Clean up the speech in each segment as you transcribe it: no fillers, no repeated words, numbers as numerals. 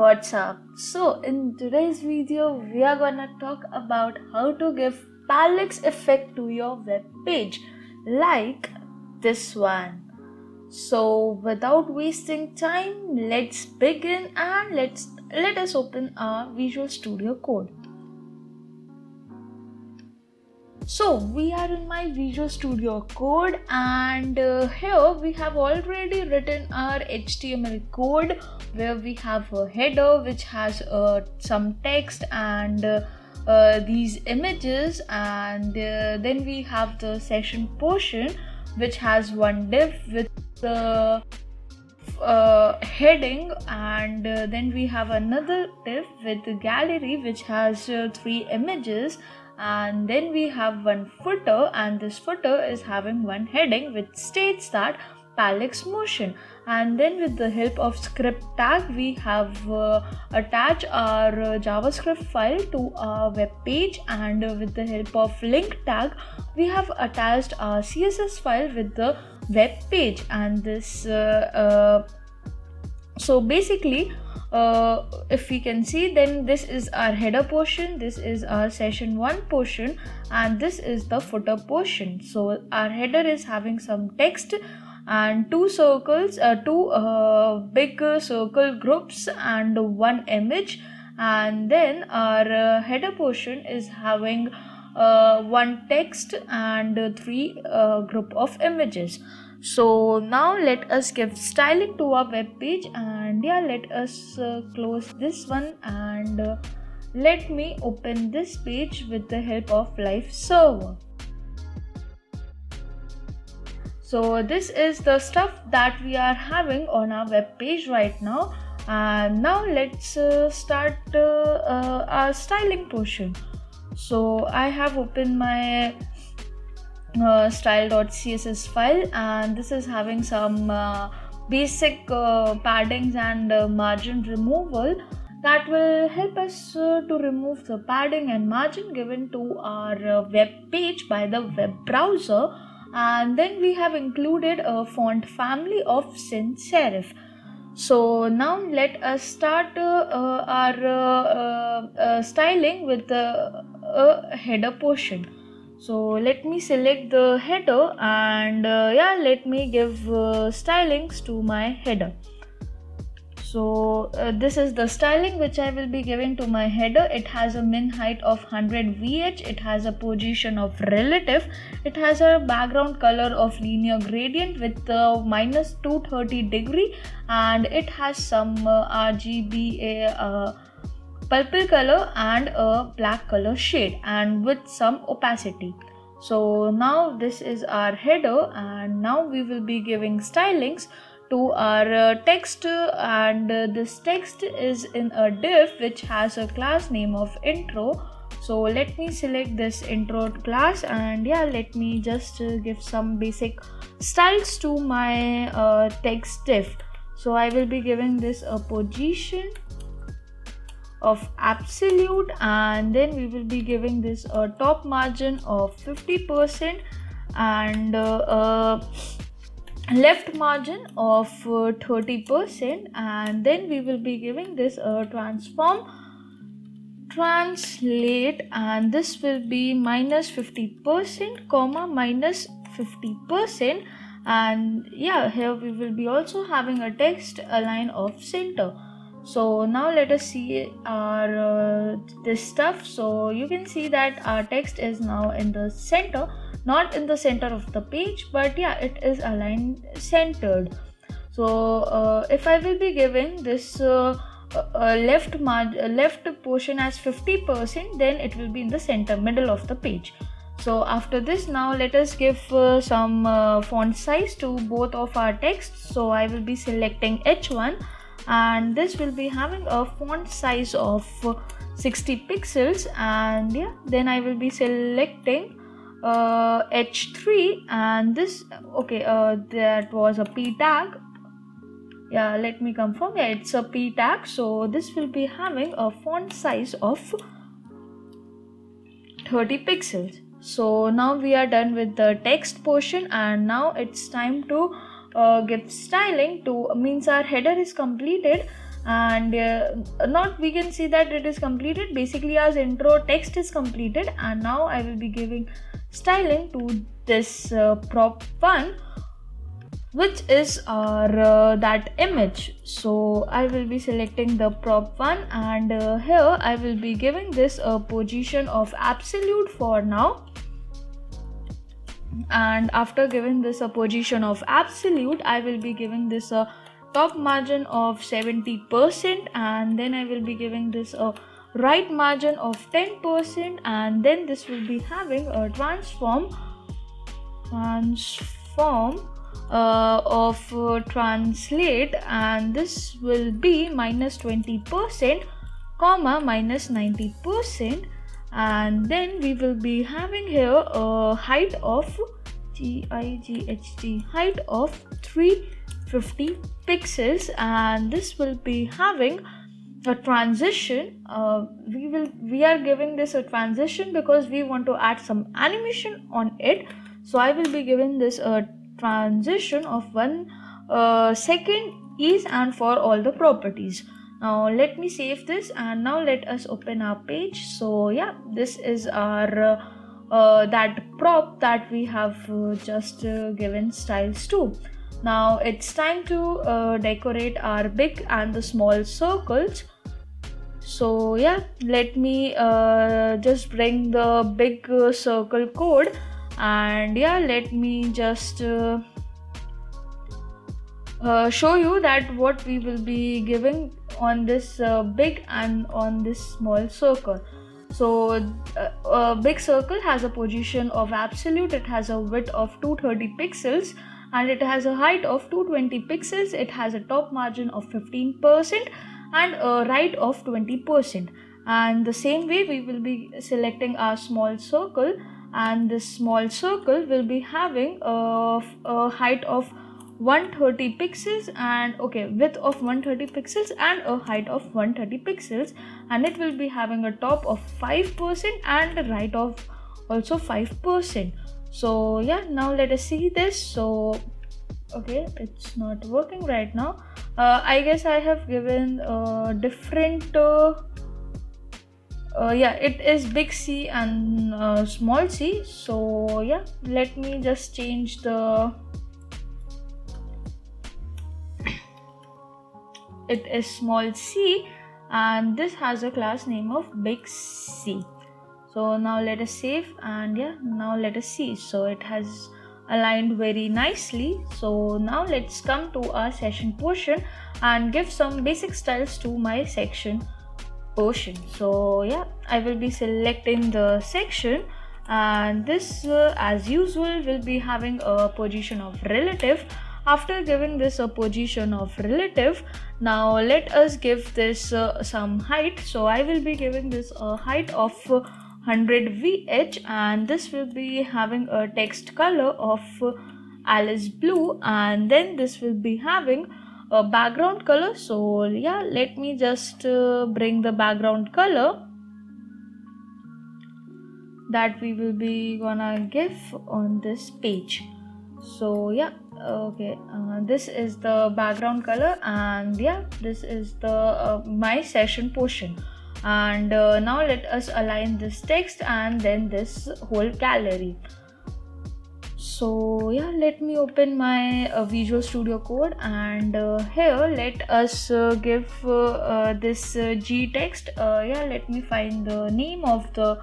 What's up? So in today's video we are gonna talk about how to give parallax effect to your web page like this one. So without wasting time, let's begin and let us open our Visual Studio Code. So we are in my Visual Studio Code and here we have already written our HTML code where we have a header which has some text and these images, and then we have the session portion which has one div with the heading, and then we have another div with the gallery which has 3 images, and then we have one footer, and this footer is having one heading which states that parallax motion. And then with the help of script tag we have attached our JavaScript file to our web page, and with the help of link tag we have attached our CSS file with the web page. And this so basically if we can see, then this is our header portion, this is our session 1 portion, and this is the footer portion. So our header is having some text and 2 circles, 2 big circle groups and 1 image, and then our header portion is having 1 text and 3 group of images. So now let us give styling to our web page, and let us close this one, and let me open this page with the help of live server. So this is the stuff that we are having on our web page right now, and now let's start our styling portion. So I have opened my style.css file, and this is having some basic paddings and margin removal that will help us to remove the padding and margin given to our web page by the web browser. And then we have included a font family of sans serif. So now let us start our styling with the header portion. So let me select the header, and let me give stylings to my header. So this is the styling which I will be giving to my header. It has a min height of 100 VH, it has a position of relative, it has a background color of linear gradient with minus 230 degree, and it has some RGB purple color and a black color shade, and with some opacity. So now this is our header, and now we will be giving stylings to our text, and this text is in a div which has a class name of intro. So let me select this intro class, and let me just give some basic styles to my text div. So I will be giving this a position of absolute, and then we will be giving this a top margin of 50% and left margin of 30%, and then we will be giving this a translate, and this will be minus 50% comma minus 50%, and here we will be also having a text align of center. So now let us see our this stuff. So you can see that our text is now in the center, not in the center of the page, but it is aligned centered. So if I will be giving this left portion as 50%, then it will be in the center middle of the page. So after this, now let us give some font size to both of our texts. So I will be selecting H1, and this will be having a font size of 60 pixels, and then I will be selecting H3, and this that was a p tag. Let me confirm, it's a p tag. So this will be having a font size of 30 pixels. So now we are done with the text portion, and now it's time to give styling to, means our header is completed, and not we can see that it is completed. Basically our intro text is completed, and now I will be giving styling to this prop 1, which is our that image. So I will be selecting the prop 1, and here I will be giving this a position of absolute for now. And after giving this a position of absolute, I will be giving this a top margin of 70%, and then I will be giving this a right margin of 10%, and then this will be having a transform of translate, and this will be -20%, -90%, and then we will be having here a height of height of 350 pixels, and this will be having a transition. We are giving this a transition because we want to add some animation on it, so I will be giving this a transition of 1 second each and for all the properties. Now let me save this, and now let us open our page. So yeah, this is our that prop that we have just given styles to. Now it's time to decorate our big and the small circles. So yeah, let me just bring the big circle code, and yeah, let me just show you that what we will be giving on this big and on this small circle. So a big circle has a position of absolute, it has a width of 230 pixels, and it has a height of 220 pixels. It has a top margin of 15% and a right of 20%. And the same way we will be selecting our small circle, and this small circle will be having a height of 130 pixels and width of 130 pixels and a height of 130 pixels, and it will be having a top of 5% and a right of also 5%. So yeah, now let us see this. So it's not working right now. I guess I have given different it is big C and small c. So yeah, let me just change the it is small c, and this has a class name of big C. So now let us save, and yeah, now let us see. So it has aligned very nicely. So now let's come to our session portion and give some basic styles to my section portion. So yeah, I will be selecting the section, and this as usual will be having a position of relative. After giving this a position of relative, now let us give this some height. So I will be giving this a height of 100 VH, and this will be having a text color of Alice blue, and then this will be having a background color. So yeah, let me just bring the background color that we will be gonna give on this page. So yeah, this is the background color, and yeah, this is the my session portion. And now let us align this text and then this whole gallery. So yeah, let me open my Visual Studio Code, and here let us give this G text. Let me find the name of the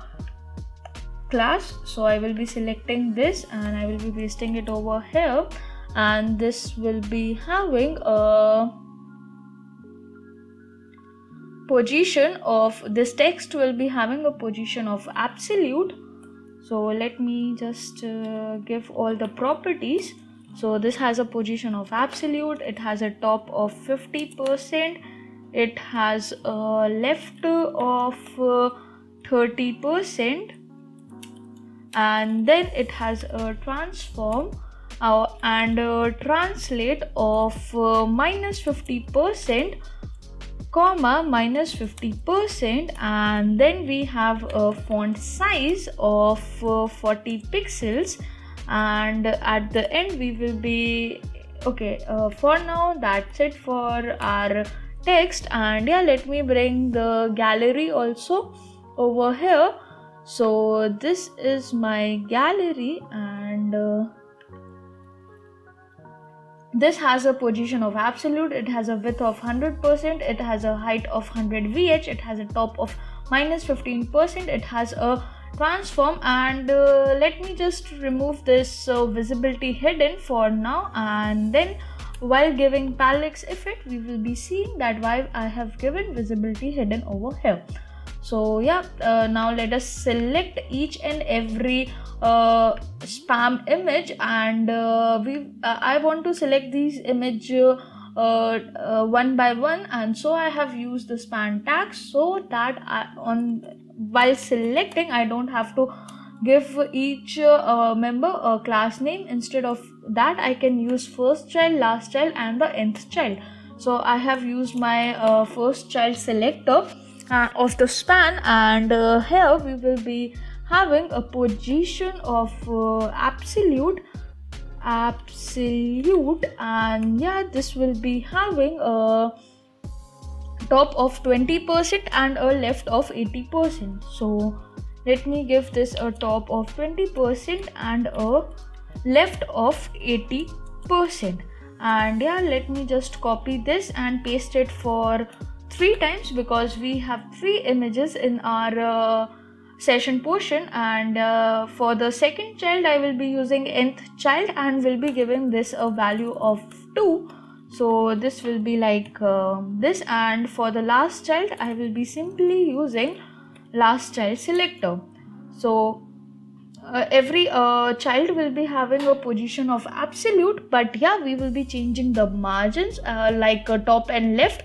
class. So I will be selecting this, and I will be pasting it over here, and this will be having a position of this text will be having a position of absolute. So let me just give all the properties. So this has a position of absolute, it has a top of 50%, it has a left of 30%, and then it has a transform and a translate of -50%, -50%, and then we have a font size of 40 pixels, and at the end we will be for now that's it for our text. And yeah, let me bring the gallery also over here. So this is my gallery, and this has a position of absolute, it has a width of 100%, it has a height of 100 VH, it has a top of minus 15%, it has a transform. And let me just remove this visibility hidden for now, and then while giving parallax effect we will be seeing that why I have given visibility hidden over here. So yeah, now let us select each and every spam image, and I want to select these image one by one, and so I have used the span tags so that while selecting I don't have to give each member a class name. Instead of that I can use first child, last child and the nth child. So I have used my first child selector of the span, and here we will be having a position of absolute, and yeah, this will be having a top of 20% and a left of 80%. So let me give this a top of 20% and a left of 80%. And yeah, let me just copy this and paste it for 3 times, because we have 3 images in our session portion. And for the second child I will be using nth child and will be giving this a value of 2. So this will be like this. And for the last child I will be simply using last child selector. So every child will be having a position of absolute, but yeah, we will be changing the margins like top and left.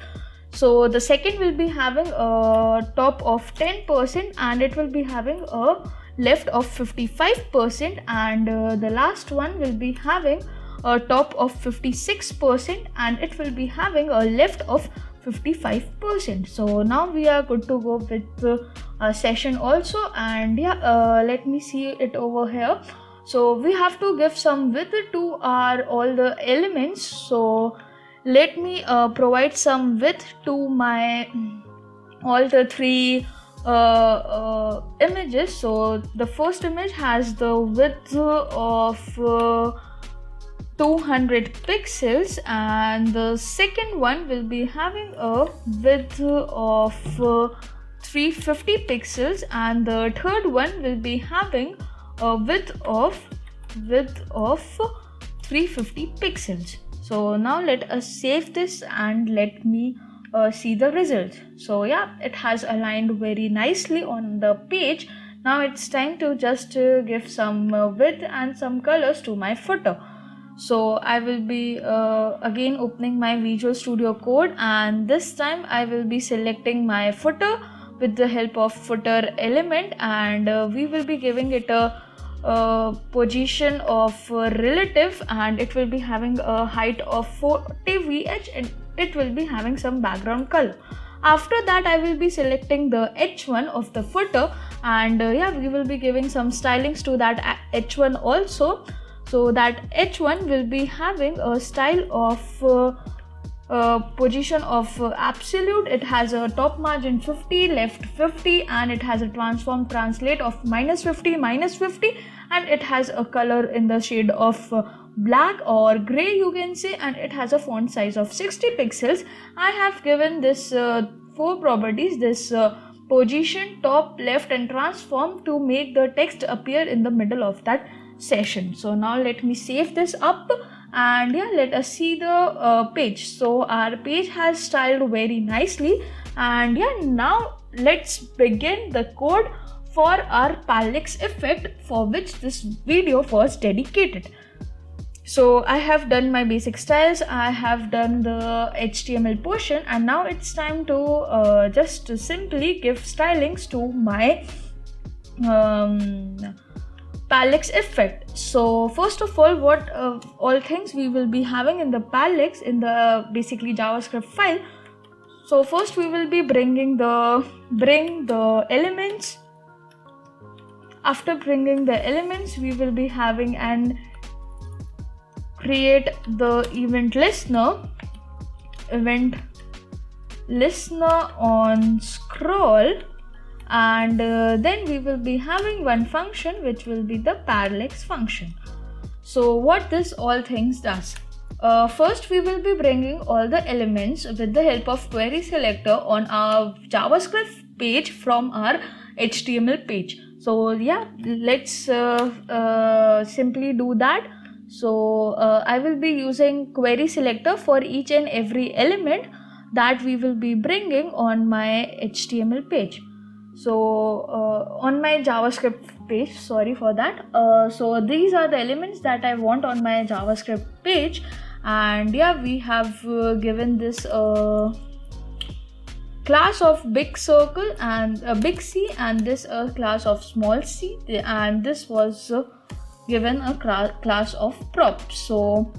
So the second will be having a top of 10% and it will be having a left of 55%, and the last one will be having a top of 56% and it will be having a left of 55%. So now we are good to go with the session also. And yeah, let me see it over here. So we have to give some width to our all the elements. So let me provide some width to my all the 3 images. So the first image has the width of 200 pixels, and the second one will be having a width of 350 pixels, and the third one will be having a width of 350 pixels. So now let us save this and let me see the result. So yeah, it has aligned very nicely on the page. Now it's time to just give some width and some colors to my footer. So I will be again opening my Visual Studio Code, and this time I will be selecting my footer with the help of footer element, and we will be giving it a position of relative, and it will be having a height of 40 VH and it will be having some background color. After that I will be selecting the H1 of the footer, and yeah, we will be giving some stylings to that H1 also. So that H1 will be having a style of position of absolute. It has a top margin 50, left 50, and it has a transform translate of -50, -50, and it has a color in the shade of black or gray you can say, and it has a font size of 60 pixels. I have given this 4 properties, this position, top, left and transform, to make the text appear in the middle of that session. So now let me save this up, and yeah, let us see the page. So our page has styled very nicely, and yeah, now let's begin the code for our parallax effect, for which this video was dedicated. So I have done my basic styles, I have done the HTML portion, and now it's time to just simply give stylings to my parallax effect. So first of all, what all things we will be having in the parallax in the basically JavaScript file. So first we will be bring the elements. After bringing the elements, we will be having and create the event listener listener on scroll, and then we will be having one function which will be the parallax function. So what this all things does, first we will be bringing all the elements with the help of query selector on our JavaScript page from our HTML page. So yeah, let's simply do that. So I will be using query selector for each and every element that we will be bringing on my HTML page. So on my JavaScript page, sorry for that. So these are the elements that I want on my JavaScript page, and yeah, we have given this class of big circle and a big C, and this a class of small c, and this was given a class of prop. So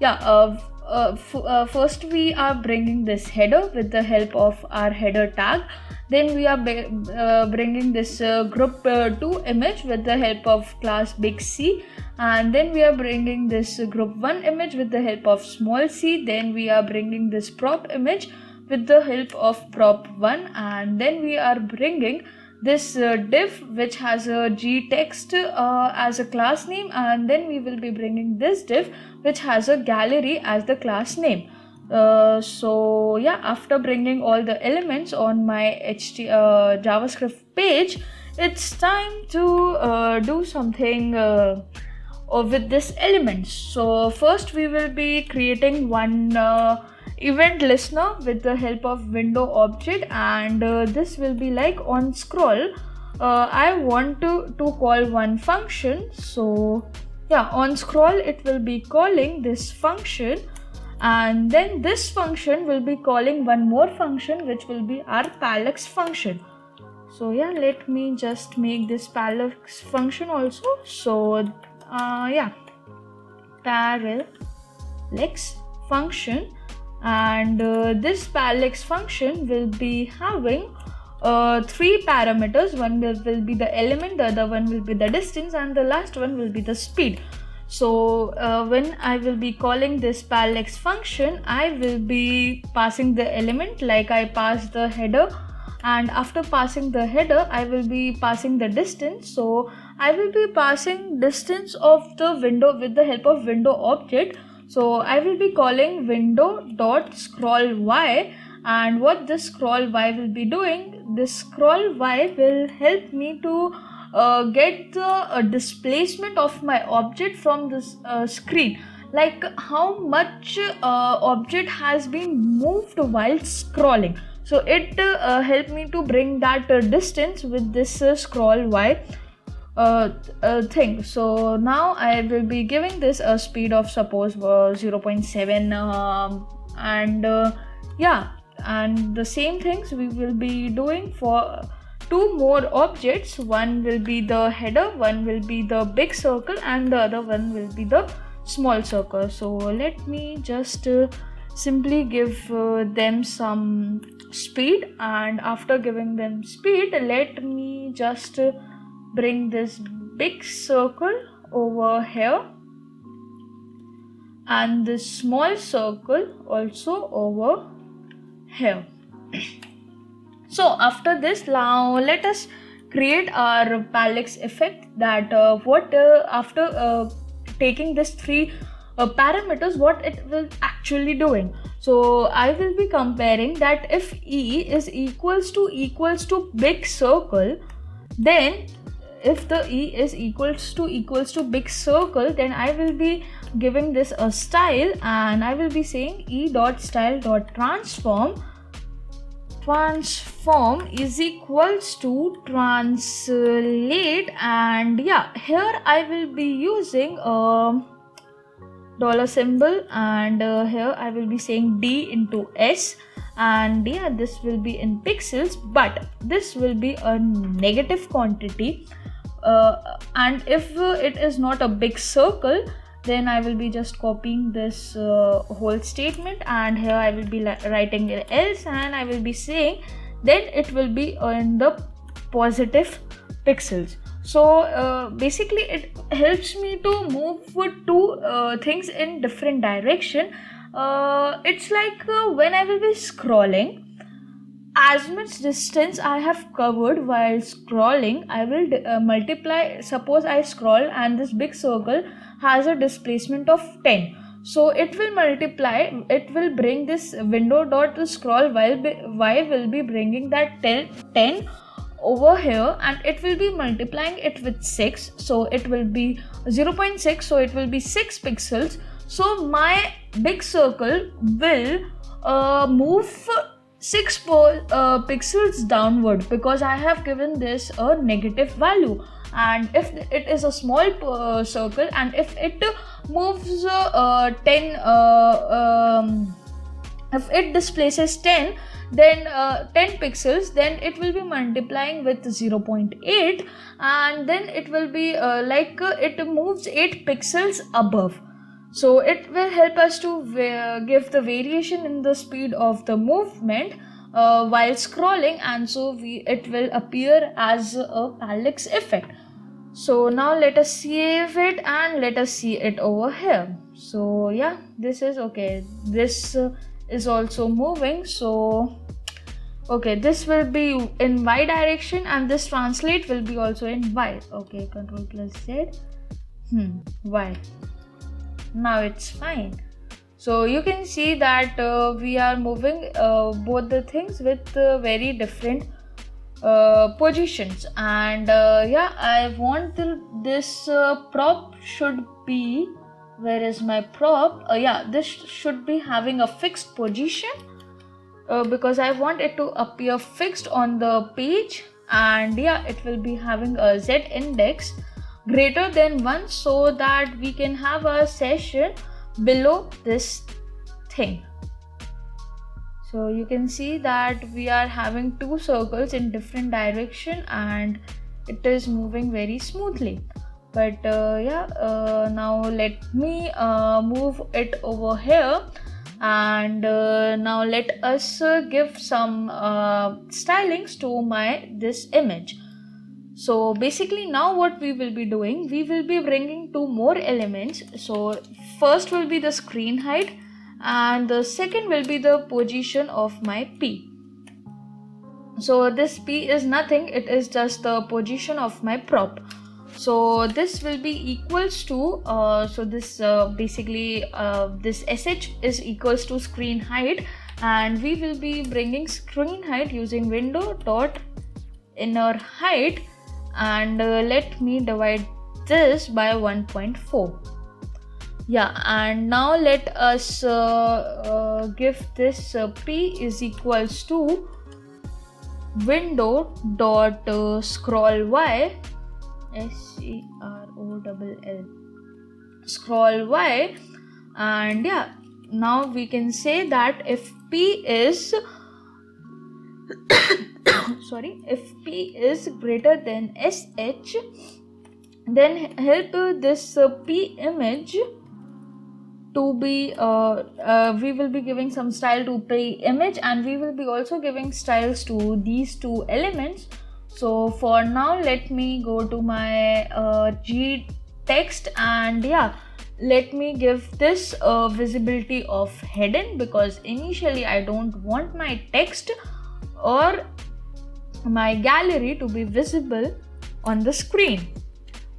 yeah, first we are bringing this header with the help of our header tag. Then we are bringing this group 2 image with the help of class big C, and then we are bringing this group 1 image with the help of small c. Then we are bringing this prop image with the help of prop 1, and then we are bringing this div which has a gtext as a class name, and then we will be bringing this div which has a gallery as the class name. So yeah, after bringing all the elements on my JavaScript page, it's time to do something with this elements. So first we will be creating one event listener with the help of window object, and this will be like on scroll. I want to call one function. So yeah, on scroll it will be calling this function, and then this function will be calling one more function which will be our parallax function. So yeah, let me just make this parallax function also. So yeah, parallax function, and this parallax function will be having 3 parameters. One will be the element, the other one will be the distance, and the last one will be the speed. So when I will be calling this parallax function, I will be passing the element like I passed the header, and after passing the header I will be passing the distance. So I will be passing distance of the window with the help of window object. So I will be calling window dot scroll y, and what this scroll y will be doing, this scroll y will help me to get the displacement of my object from this screen, like how much object has been moved while scrolling. So it helped me to bring that distance with this scroll y thing. So now I will be giving this a speed of suppose 0.7 and yeah, and the same things we will be doing for 2 more objects. One will be the header, one will be the big circle, and the other one will be the small circle. So let me just simply give them some speed, and after giving them speed, let me just bring this big circle over here and this small circle also over here. So after this, now let us create our parallax effect, that after taking this 3 parameters, what it will actually doing. So I will be comparing that if E is equals to big circle, then if the E is equals to big circle, then I will be giving this a style, and I will be saying e.style.transform is equals to translate, and yeah, here I will be using dollar symbol, and here I will be saying D into S, and yeah, this will be in pixels, but this will be a negative quantity, and if it is not a big circle, then I will be just copying this whole statement, and here I will be writing else, and I will be saying then it will be in the positive pixels. So basically it helps me to move 2 things in different direction. It's like when I will be scrolling, as much distance I have covered while scrolling, I will multiply. Suppose I scroll and this big circle has a displacement of 10. So it will multiply, it will bring this window dot to scroll while y will be bringing that 10 over here, and it will be multiplying it with 6. So it will be 0.6, so it will be 6 pixels. So my big circle will move 6 pixels downward because I have given this a negative value. And if it is a small circle, and if it moves 10 if it displaces 10, then 10 pixels, then it will be multiplying with 0.8, and then it will be it moves 8 pixels above. So it will help us to give the variation in the speed of the movement while scrolling, and so it will appear as a parallax effect. So now let us save it and let us see it over here. So yeah, this is okay. This is also moving. So okay, this will be in y direction, and this translate will be also in y. Okay, Control plus Z. Y. Now it's fine. So you can see that we are moving both the things with very different positions. And yeah, I want this prop should be, where is my prop? Yeah, this should be having a fixed position because I want it to appear fixed on the page. And yeah, it will be having a Z index greater than 1, so that we can have a session below this thing. So you can see that we are having 2 circles in different direction, and it is moving very smoothly. But now let me move it over here, and now let us give some stylings to this image. So basically now what we will be doing, we will be bringing 2 more elements. So first will be the screen height, and the second will be the position of my P. So this P is nothing, it is just the position of my prop. So this will be equals to this SH is equals to screen height, and we will be bringing screen height using window dot inner height, and let me divide this by 1.4. Yeah, and now let us give this P is equals to window dot scroll y, SCROLL scroll y. And yeah, now we can say that if P is if P is greater than SH, then help this P image to be we will be giving some style to P image, and we will be also giving styles to these 2 elements. So for now, let me go to my G text, and yeah, let me give this visibility of hidden, because initially I don't want my text or my gallery to be visible on the screen.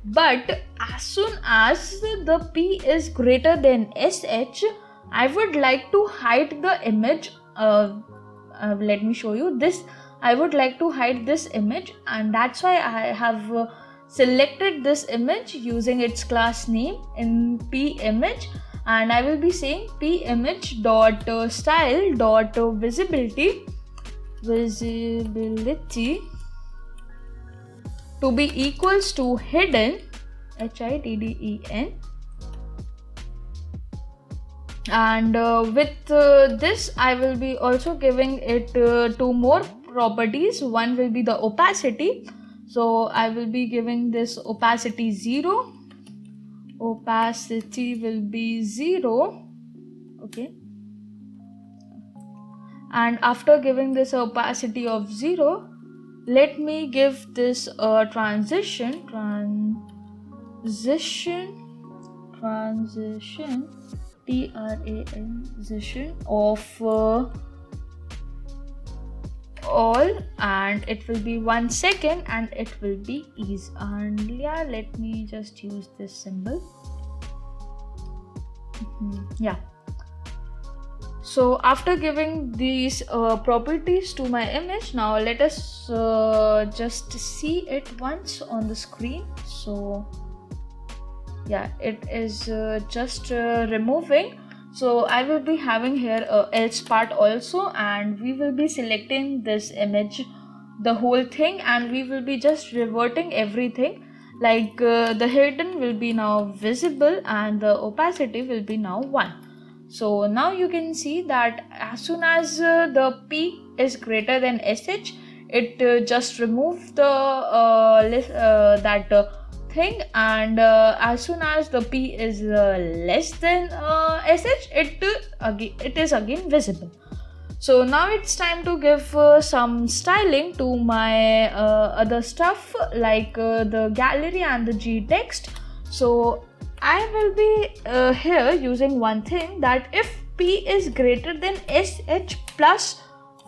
But as soon as the P is greater than SH, I would like to hide the image. Let me show you this. I would like to hide this image, and that's why I have selected this image using its class name in P image, and I will be saying P image dot style dot visibility to be equals to hidden, HIDDEN. And with this I will be also giving it 2 more properties. One will be the opacity. So I will be giving this opacity 0. Opacity will be 0. Okay. And after giving this opacity of 0, let me give this transition transition of all, and it will be 1 second, and it will be ease. And yeah, let me just use this symbol. Yeah. So after giving these properties to my image, now let us just see it once on the screen. So yeah, it is just removing. So I will be having here else part also, and we will be selecting this image, the whole thing, and we will be just reverting everything. Like the hidden will be now visible and the opacity will be now 1. So now you can see that as soon as the P is greater than SH, it just remove the thing, and as soon as the P is less than SH, it is again visible. So now it's time to give some styling to my other stuff, like the gallery and the G text. So I will be here using one thing, that if P is greater than SH plus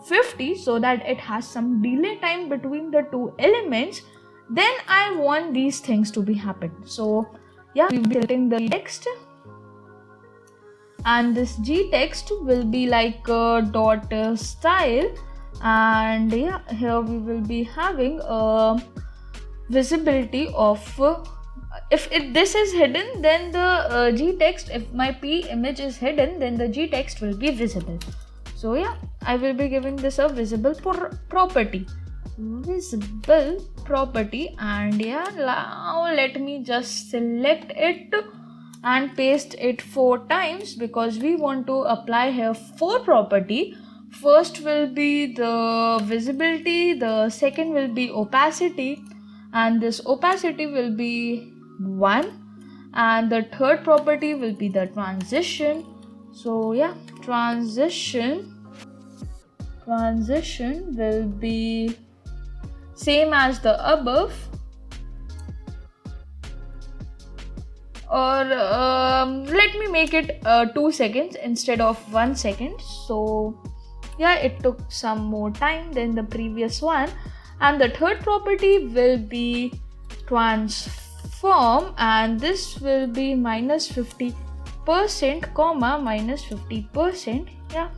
50, so that it has some delay time between the two elements, then I want these things to be happen. So yeah, we'll be setting the text, and this G text will be like dot style, and yeah, here we will be having a visibility of if this is hidden, then the G text, if my P image is hidden, then the G text will be visible. So yeah, I will be giving this a visible property, and yeah, now let me just select it and paste it 4 times, because we want to apply here 4 property. First will be the visibility, the second will be opacity, and this opacity will be 1, and the third property will be the transition. So yeah, transition will be same as the above, or let me make it 2 seconds instead of 1 second. So yeah, it took some more time than the previous one. And the third property will be transform, and this will be minus 50% comma minus 50%. Yeah,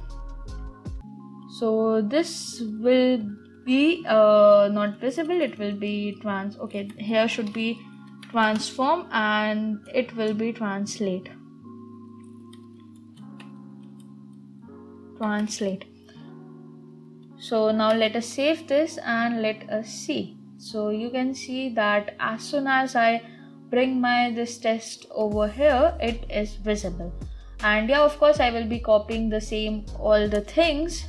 so this will be not visible, it will be okay, here should be transform, and it will be translate. So now let us save this and let us see. So you can see that as soon as I bring this text over here, it is visible. And yeah, of course I will be copying the same all the things,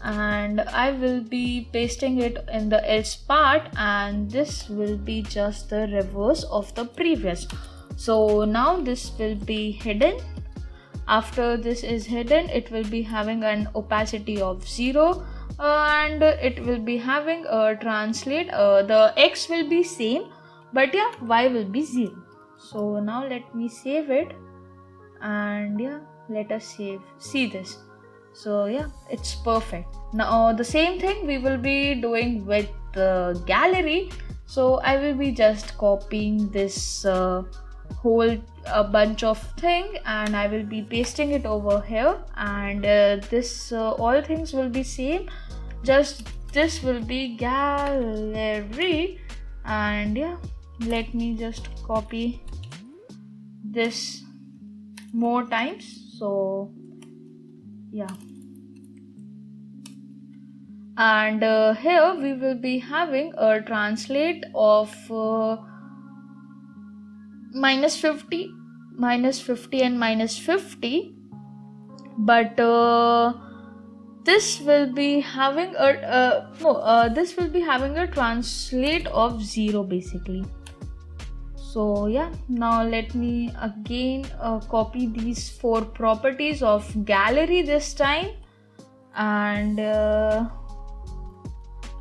and I will be pasting it in the else part, and this will be just the reverse of the previous. So now this will be hidden. After this is hidden, it will be having an opacity of 0, and it will be having a translate. The X will be same, but yeah, Y will be 0. So now let me save it, and yeah, let us see this. So yeah, it's perfect. Now the same thing we will be doing with the gallery. So I will be just copying this whole bunch of thing, and I will be pasting it over here, and this all things will be same, just this will be gallery. And yeah, let me just copy this more times. So yeah, and here we will be having a translate of minus 50 and minus 50, but this will be having this will be having a translate of 0 basically. So yeah, now let me again copy these 4 properties of gallery this time, and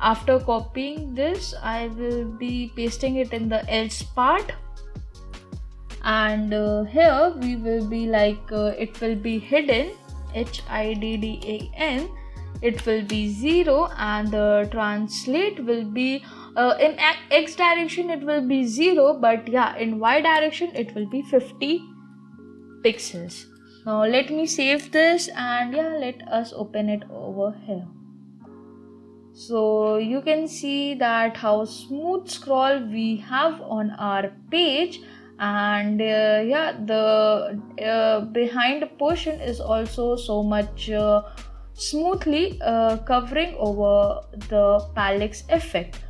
after copying this, I will be pasting it in the else part, and here we will be like it will be hidden, HIDDAN, it will be 0, and the translate will be in x direction it will be 0, but yeah, in y direction it will be 50 pixels. Now let me save this, and yeah, let us open it over here. So you can see that how smooth scroll we have on our page, and yeah, the behind portion is also so much smoothly covering over the parallax effect.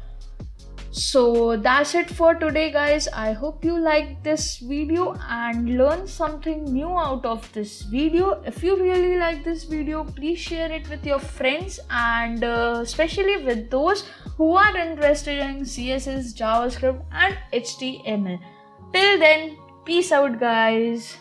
So that's it for today, guys. I hope you liked this video and learned something new out of this video. If you really like this video, please share it with your friends, and especially with those who are interested in CSS, JavaScript and HTML. Till then, peace out, guys.